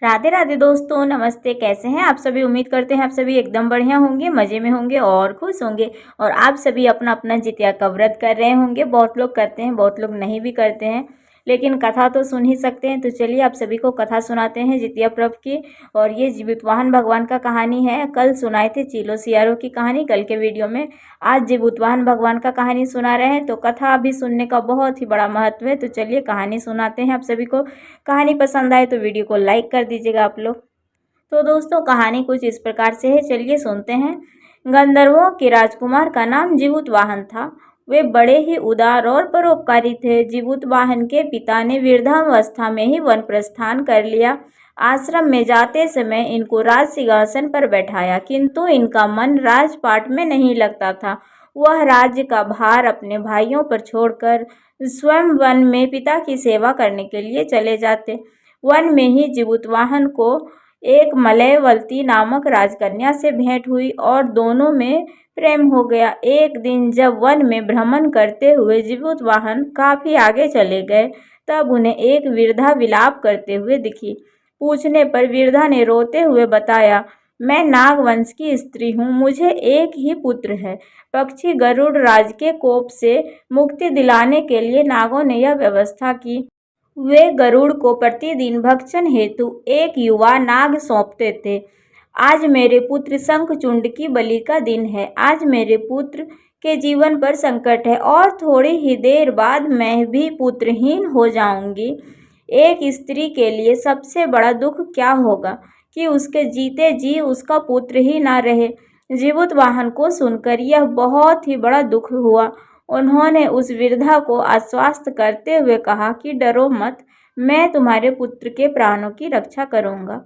राधे राधे दोस्तों, नमस्ते। कैसे हैं आप सभी? उम्मीद करते हैं आप सभी एकदम बढ़िया होंगे, मज़े में होंगे और खुश होंगे। और आप सभी अपना अपना जितिया का व्रत कर रहे होंगे। बहुत लोग करते हैं, बहुत लोग नहीं भी करते हैं, लेकिन कथा तो सुन ही सकते हैं। तो चलिए आप सभी को कथा सुनाते हैं जितिया पर्व की। और ये जीवितवाहन भगवान का कहानी है। कल सुनाए थे चीलो सियारों की कहानी कल के वीडियो में। आज जीवितवाहन भगवान का कहानी सुना रहे हैं। तो कथा भी सुनने का बहुत ही बड़ा महत्व है। तो चलिए कहानी सुनाते हैं आप सभी को। कहानी पसंद आए तो वीडियो को लाइक कर दीजिएगा आप लोग। तो दोस्तों कहानी कुछ इस प्रकार से है, चलिए सुनते हैं। गंधर्वों के राजकुमार का नाम जीवितवाहन था। वे बड़े ही उदार और परोपकारी थे। जीवितवाहन के पिता ने वृद्धावस्था में ही वन प्रस्थान कर लिया। आश्रम में जाते समय इनको राज सिंहासन पर बैठाया, किंतु इनका मन राजपाट में नहीं लगता था। वह राज्य का भार अपने भाइयों पर छोड़कर स्वयं वन में पिता की सेवा करने के लिए चले जाते। वन में ही जीवितवाहन को एक मलयवती नामक राजकन्या से भेंट हुई और दोनों में प्रेम हो गया। एक दिन जब वन में भ्रमण करते हुए जीवितवाहन काफी आगे चले गए, तब उन्हें एक वृद्धा विलाप करते हुए दिखी। पूछने पर वृद्धा ने रोते हुए बताया, मैं नागवंश की स्त्री हूँ, मुझे एक ही पुत्र है। पक्षी गरुड़ राज के कोप से मुक्ति दिलाने के लिए नागों ने यह व्यवस्था की। वे गरुड़ को प्रतिदिन भक्षण हेतु एक युवा नाग सौंपते थे। आज मेरे पुत्र शंखचूंड की बलि का दिन है। आज मेरे पुत्र के जीवन पर संकट है और थोड़ी ही देर बाद मैं भी पुत्रहीन हो जाऊंगी। एक स्त्री के लिए सबसे बड़ा दुख क्या होगा कि उसके जीते जी उसका पुत्र ही ना रहे। जीवितवाहन को सुनकर यह बहुत ही बड़ा दुख हुआ। उन्होंने उस वृद्धा को आश्वस्त करते हुए कहा कि डरो मत, मैं तुम्हारे पुत्र के प्राणों की रक्षा करूंगा।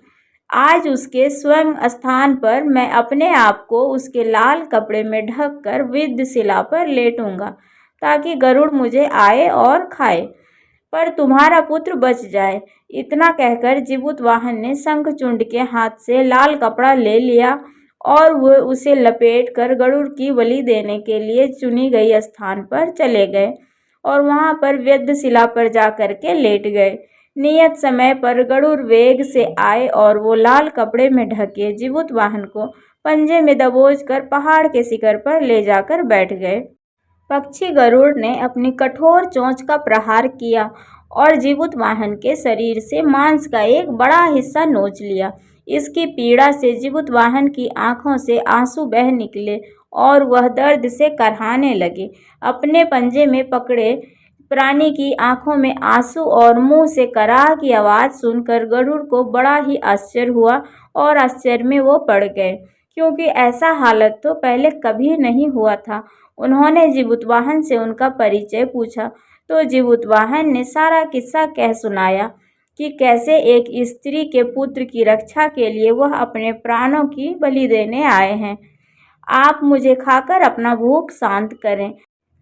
आज उसके स्वयं स्थान पर मैं अपने आप को उसके लाल कपड़े में ढककर विद्धशिला पर लेटूंगा, ताकि गरुड़ मुझे आए और खाए, पर तुम्हारा पुत्र बच जाए। इतना कहकर जीवितवाहन ने शंखचूंड के हाथ से लाल कपड़ा ले लिया और वह उसे लपेटकर गरुड़ की बलि देने के लिए चुनी गई स्थान पर चले गए और वहां पर वेदशिला पर जाकर के लेट गए। नियत समय पर गरुड़ वेग से आए और वो लाल कपड़े में ढके जीवितवाहन को पंजे में दबोच कर पहाड़ के शिखर पर ले जाकर बैठ गए। पक्षी गरुड़ ने अपनी कठोर चोंच का प्रहार किया और जीवितवाहन के शरीर से मांस का एक बड़ा हिस्सा नोच लिया। इसकी पीड़ा से जीवितवाहन की आंखों से आंसू बह निकले और वह दर्द से करहाने लगे। अपने पंजे में पकड़े प्राणी की आंखों में आंसू और मुंह से कराह की आवाज़ सुनकर गरुड़ को बड़ा ही आश्चर्य हुआ और आश्चर्य में वो पड़ गए, क्योंकि ऐसा हालत तो पहले कभी नहीं हुआ था। उन्होंने जीवितवाहन से उनका परिचय पूछा तो जीवितवाहन ने सारा किस्सा कह सुनाया कि कैसे एक स्त्री के पुत्र की रक्षा के लिए वह अपने प्राणों की बलि देने आए हैं। आप मुझे खाकर अपना भूख शांत करें।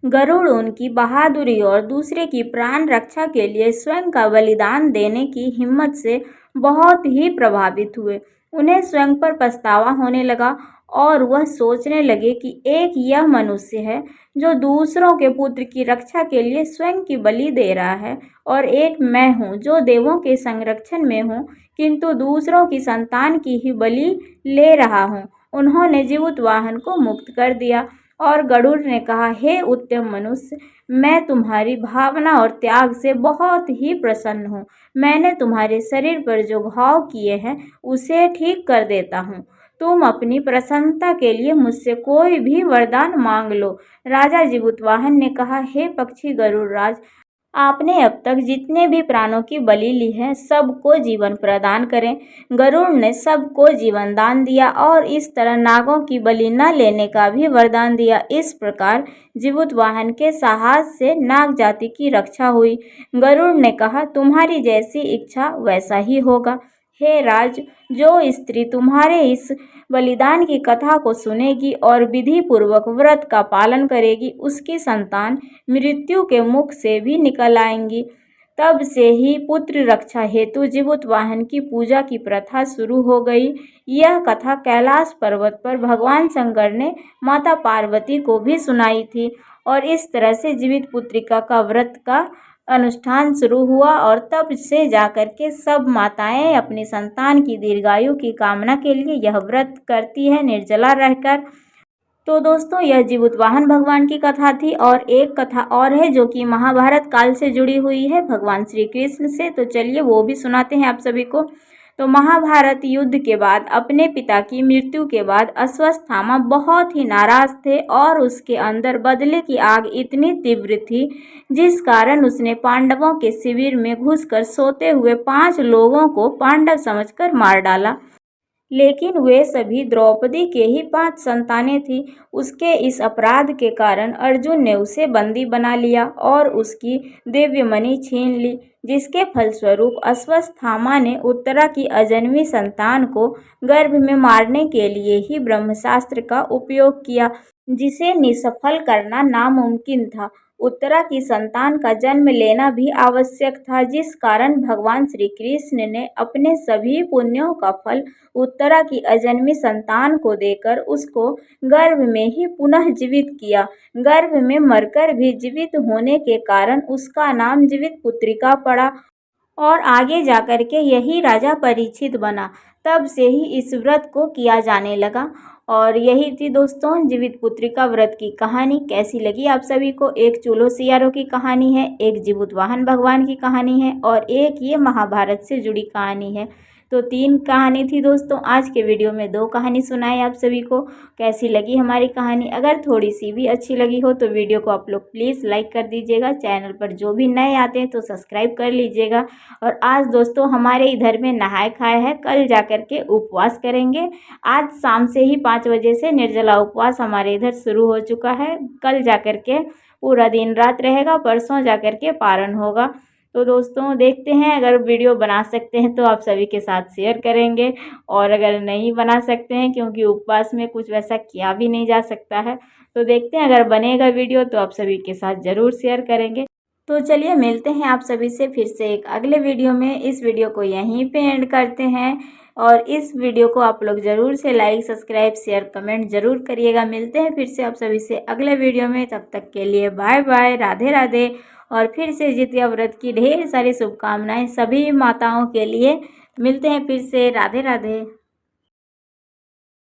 गरुड़ उनकी बहादुरी और दूसरे की प्राण रक्षा के लिए स्वयं का बलिदान देने की हिम्मत से बहुत ही प्रभावित हुए। उन्हें स्वयं पर पछतावा होने लगा और वह सोचने लगे कि एक यह मनुष्य है जो दूसरों के पुत्र की रक्षा के लिए स्वयं की बलि दे रहा है, और एक मैं हूँ जो देवों के संरक्षण में हूँ किंतु दूसरों की संतान की ही बलि ले रहा हूँ। उन्होंने जीवितवाहन को मुक्त कर दिया और गरुड़ ने कहा, हे उत्तम मनुष्य, मैं तुम्हारी भावना और त्याग से बहुत ही प्रसन्न हूँ। मैंने तुम्हारे शरीर पर जो घाव किए हैं उसे ठीक कर देता हूँ। तुम अपनी प्रसन्नता के लिए मुझसे कोई भी वरदान मांग लो। राजा जीवितवाहन ने कहा, हे पक्षी गरुड़राज, आपने अब तक जितने भी प्राणों की बलि ली है सबको जीवन प्रदान करें। गरुड़ ने सबको जीवन दान दिया और इस तरह नागों की बलि न लेने का भी वरदान दिया। इस प्रकार जीवितवाहन के साहस से नाग जाति की रक्षा हुई। गरुड़ ने कहा, तुम्हारी जैसी इच्छा वैसा ही होगा। हे राज, जो स्त्री तुम्हारे इस बलिदान की कथा को सुनेगी और विधि पूर्वक व्रत का पालन करेगी, उसकी संतान मृत्यु के मुख से भी निकल आएंगी। तब से ही पुत्र रक्षा हेतु जीवितवाहन की पूजा की प्रथा शुरू हो गई। यह कथा कैलाश पर्वत पर भगवान शंकर ने माता पार्वती को भी सुनाई थी और इस तरह से जीवित पुत्रिका का व्रत का अनुष्ठान शुरू हुआ और तब से जाकर के सब माताएं अपनी संतान की दीर्घायु की कामना के लिए यह व्रत करती है निर्जला रहकर। तो दोस्तों यह जीवुतवाहन भगवान की कथा थी और एक कथा और है जो कि महाभारत काल से जुड़ी हुई है भगवान श्री कृष्ण से। तो चलिए वो भी सुनाते हैं आप सभी को। तो महाभारत युद्ध के बाद अपने पिता की मृत्यु के बाद अश्वत्थामा बहुत ही नाराज थे और उसके अंदर बदले की आग इतनी तीव्र थी जिस कारण उसने पांडवों के शिविर में घुसकर सोते हुए 5 लोगों को पांडव समझकर मार डाला। लेकिन वे सभी द्रौपदी के ही 5 संतानें थीं। उसके इस अपराध के कारण अर्जुन ने उसे बंदी बना लिया और उसकी दिव्यमणि छीन ली, जिसके फलस्वरूप अश्वत्थामा ने उत्तरा की अजन्मी संतान को गर्भ में मारने के लिए ही ब्रह्मास्त्र का उपयोग किया, जिसे निष्फल करना नामुमकिन था। उत्तरा की संतान का जन्म लेना भी आवश्यक था, जिस कारण भगवान श्री कृष्ण ने अपने सभी पुण्यों का फल उत्तरा की अजन्मी संतान को देकर उसको गर्भ में ही पुनः जीवित किया। गर्भ में मरकर भी जीवित होने के कारण उसका नाम जीवित पुत्रिका पड़ा और आगे जाकर के यही राजा परीक्षित बना। तब से ही इस व्रत को किया जाने लगा। और यही थी दोस्तों जीवित पुत्रिका व्रत की कहानी। कैसी लगी आप सभी को? एक चूल्हो सियारों की कहानी है, एक जीवुतवाहन भगवान की कहानी है और एक ये महाभारत से जुड़ी कहानी है। तो 3 कहानी थी दोस्तों। आज के वीडियो में 2 कहानी सुनाई आप सभी को। कैसी लगी हमारी कहानी? अगर थोड़ी सी भी अच्छी लगी हो तो वीडियो को आप लोग प्लीज़ लाइक कर दीजिएगा। चैनल पर जो भी नए आते हैं तो सब्सक्राइब कर लीजिएगा। और आज दोस्तों हमारे इधर में नहाए खाए है, कल जाकर के उपवास करेंगे। आज शाम से ही 5 बजे से निर्जला उपवास हमारे इधर शुरू हो चुका है। कल जाकर के पूरा दिन रात रहेगा, परसों जाकर के पारण होगा। तो दोस्तों देखते हैं, अगर वीडियो बना सकते हैं तो आप सभी के साथ शेयर करेंगे और अगर नहीं बना सकते हैं क्योंकि उपवास में कुछ वैसा किया भी नहीं जा सकता है, तो देखते हैं अगर बनेगा वीडियो तो आप सभी के साथ ज़रूर शेयर करेंगे। तो चलिए मिलते हैं आप सभी से फिर से एक अगले वीडियो में। इस वीडियो को यहीं पे एंड करते हैं और इस वीडियो को आप लोग ज़रूर से लाइक सब्सक्राइब शेयर कमेंट ज़रूर करिएगा। मिलते हैं फिर से आप सभी से अगले वीडियो में। तब तक के लिए बाय बाय, राधे राधे। और फिर से जितिया व्रत की ढेर सारी शुभकामनाएं सभी माताओं के लिए। मिलते हैं फिर से, राधे राधे।